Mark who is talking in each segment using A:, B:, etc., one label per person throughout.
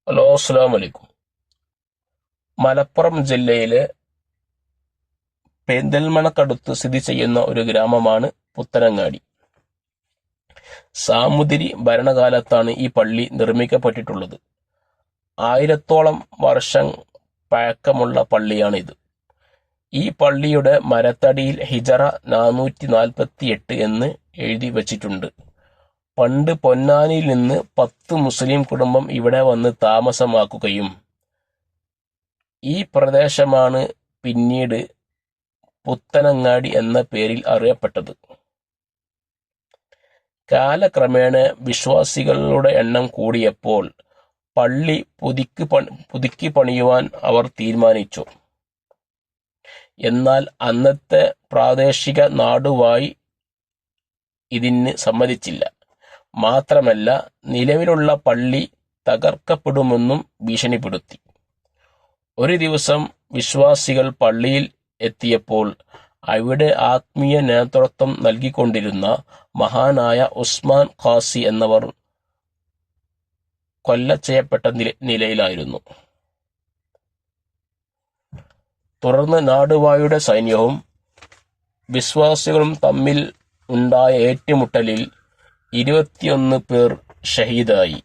A: Hello, അസ്സലാമു അലൈക്കും. മലപ്പുറം ജില്ലയിലെ പെരിന്തൽമണ്ണക്കടുത്ത് സ്ഥിതി ചെയ്യുന്ന ഒരു ഗ്രാമമാണ് പുത്തനങ്ങാടി. സാമൂതിരി ഭരണകാലത്താണ് ഈ പള്ളി നിർമ്മിക്കപ്പെട്ടിട്ടുള്ളത്. 1000-ഓളം വർഷം പഴക്കമുള്ള പള്ളിയാണിത്. ഈ പള്ളിയുടെ മരത്തടിയിൽ ഹിജറ 448 എന്ന് എഴുതി വച്ചിട്ടുണ്ട്. പണ്ട് പൊന്നാനിയിൽ നിന്ന് 10 മുസ്ലിം കുടുംബം ഇവിടെ വന്ന് താമസമാക്കുകയും ഈ പ്രദേശമാണ് പിന്നീട് പുത്തനങ്ങാടി എന്ന പേരിൽ അറിയപ്പെട്ടത്. കാലക്രമേണ വിശ്വാസികളുടെ എണ്ണം കൂടിയപ്പോൾ പള്ളി പുതുക്കി പണിയുവാൻ അവർ തീരുമാനിച്ചു. എന്നാൽ അന്നത്തെ പ്രാദേശിക നാടുവാഴി ഇതിന് സമ്മതിച്ചില്ല. മാത്രമല്ല, നിലവിലുള്ള പള്ളി തകർക്കപ്പെടുമെന്നും ഭീഷണിപ്പെടുത്തി. ഒരു ദിവസം വിശ്വാസികൾ പള്ളിയിൽ എത്തിയപ്പോൾ അവിടെ ആത്മീയ നേതൃത്വം നൽകിക്കൊണ്ടിരുന്ന മഹാനായ ഉസ്മാൻ ഖാസി എന്നവർ കൊല്ലച്ചെയ്യപ്പെട്ട നിലയിലായിരുന്നു. തുടർന്ന് നാടുവാഴിയുടെ സൈന്യവും വിശ്വാസികളും തമ്മിൽ ഉണ്ടായ ഏറ്റുമുട്ടലിൽ 21 പേർ ഷഹീദായി.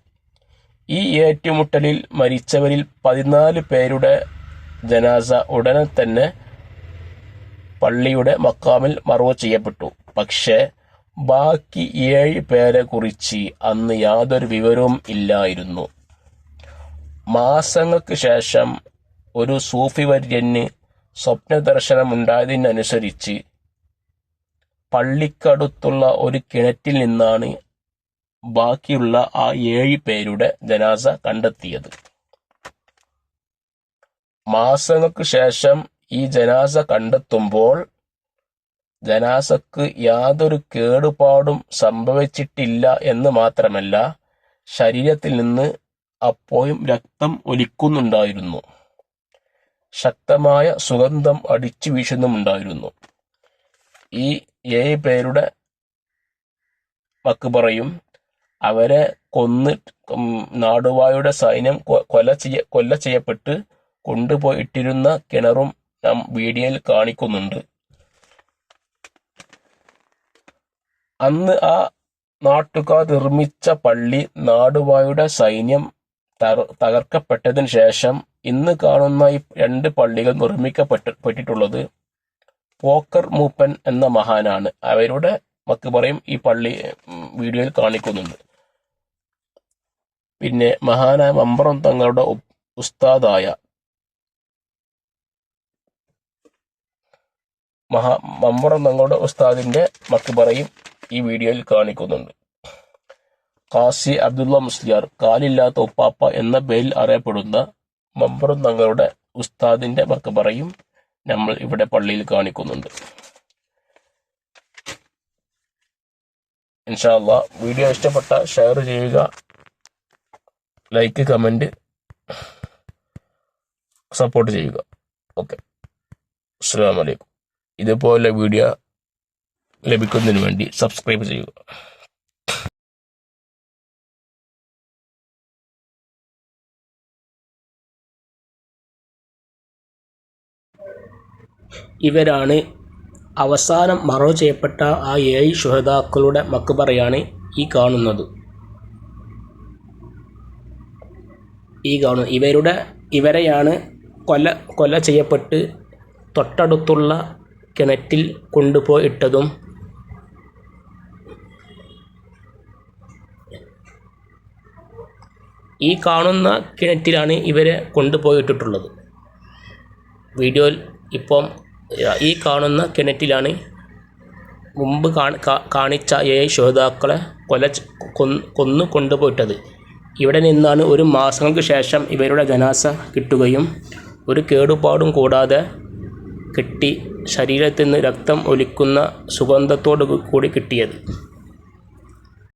A: ഈ ഏറ്റുമുട്ടലിൽ മരിച്ചവരിൽ 14 പേരുടെ ജനാസ ഉടനെ തന്നെ പള്ളിയുടെ മക്കാമിൽ മറവ് ചെയ്യപ്പെട്ടു. പക്ഷേ ബാക്കി 7 പേരെ കുറിച്ച് അന്ന് യാതൊരു വിവരവും ഇല്ലായിരുന്നു. മാസങ്ങൾക്ക് ശേഷം ഒരു സൂഫി വര്യന് സ്വപ്നദർശനമുണ്ടായതിനനുസരിച്ച് പള്ളിക്കടുത്തുള്ള ഒരു കിണറ്റിൽ നിന്നാണ് ബാക്കിയുള്ള ആ 7 പേരുടെ ജനാസ കണ്ടെത്തിയത്. മാസങ്ങൾക്ക് ശേഷം ഈ ജനാസ കണ്ടെത്തുമ്പോൾ ജനാസക്ക് യാതൊരു കേടുപാടും സംഭവിച്ചിട്ടില്ല എന്ന് മാത്രമല്ല, ശരീരത്തിൽ നിന്ന് അപ്പോഴും രക്തം ഒലിക്കുന്നുണ്ടായിരുന്നു. ശക്തമായ സുഗന്ധം അടിച്ചു വീശുന്നുമുണ്ടായിരുന്നു. ഈ 7 പേരുടെ മക്ബറയും അവരെ കൊന്ന് നാടുവാഴിയുടെ സൈന്യം കൊല്ല ചെയ്യപ്പെട്ട് കൊണ്ടുപോയിട്ടിരുന്ന കിണറും നാം വീഡിയോയിൽ കാണിക്കുന്നുണ്ട്. അന്ന് ആ നാട്ടുകാർ നിർമ്മിച്ച പള്ളി നാടുവാഴിയുടെ സൈന്യം തകർക്കപ്പെട്ടതിന് ശേഷം ഇന്ന് കാണുന്ന ഈ 2 പള്ളികൾ നിർമ്മിക്കപ്പെട്ടിട്ടുള്ളത് പോക്കർ മൂപ്പൻ എന്ന മഹാനാണ്. അവരുടെ മക്ബറയും ഈ പള്ളി വീഡിയോയിൽ കാണിക്കുന്നുണ്ട്. പിന്നെ മഹാനായ മമ്പുറം തങ്ങളുടെ ഉസ്താദായ മമ്പുറം തങ്ങളുടെ ഉസ്താദിന്റെ മക്ബറയും ഈ വീഡിയോയിൽ കാണിക്കുന്നുണ്ട്. ഖാസി അബ്ദുള്ള മുസ്ലിയാർ, കാലില്ലാത്ത ഉപ്പാപ്പ എന്ന പേരിൽ അറിയപ്പെടുന്ന മമ്പുറം തങ്ങളുടെ ഉസ്താദിന്റെ മക്ബറയും നമ്മൾ ഇവിടെ പള്ളിയിൽ കാണിക്കുന്നുണ്ട്. ഇൻഷാ അല്ലാഹ് വീഡിയോ ഇഷ്ടപ്പെട്ട ഷെയർ ചെയ്യുക, ലൈക്ക്, കമന്റ്, സപ്പോർട്ട് ചെയ്യുക. ഓക്കെ, അസ്സലാമു അലൈക്കും. ഇതുപോലെ വീഡിയോ ലഭിക്കുന്നതിന് വേണ്ടി സബ്സ്ക്രൈബ് ചെയ്യുക. ഇവരാണ് അവസാനം മറവ് ചെയ്യപ്പെട്ട ആ 7 ശുഹദാക്കളുടെ മക്ബറയാണ് ഈ കാണുന്നത്. ഇവരെയാണ് കൊല ചെയ്യപ്പെട്ട് തൊട്ടടുത്തുള്ള കിണറ്റിൽ കൊണ്ടുപോയിട്ടതും ഈ കാണുന്ന കിണറ്റിലാണ് ഇവരെ കൊണ്ടുപോയിട്ടിട്ടുള്ളത്. വീഡിയോയിൽ ഇപ്പം ഈ കാണുന്ന കിണറ്റിലാണ് മുമ്പ് കാണിച്ച 7 ശുഹദാക്കളെ കൊന്നു കൊണ്ടുപോയിട്ടത്. ഇവിടെ നിന്നാണ് ഒരു മാസങ്ങൾക്ക് ശേഷം ഇവരുടെ ജനാസ കിട്ടുകയും ഒരു കേടുപാടും കൂടാതെ കിട്ടി ശരീരത്തിൽ നിന്ന് രക്തം ഒലിക്കുന്ന സുഗന്ധത്തോടു കൂടി കിട്ടിയത്.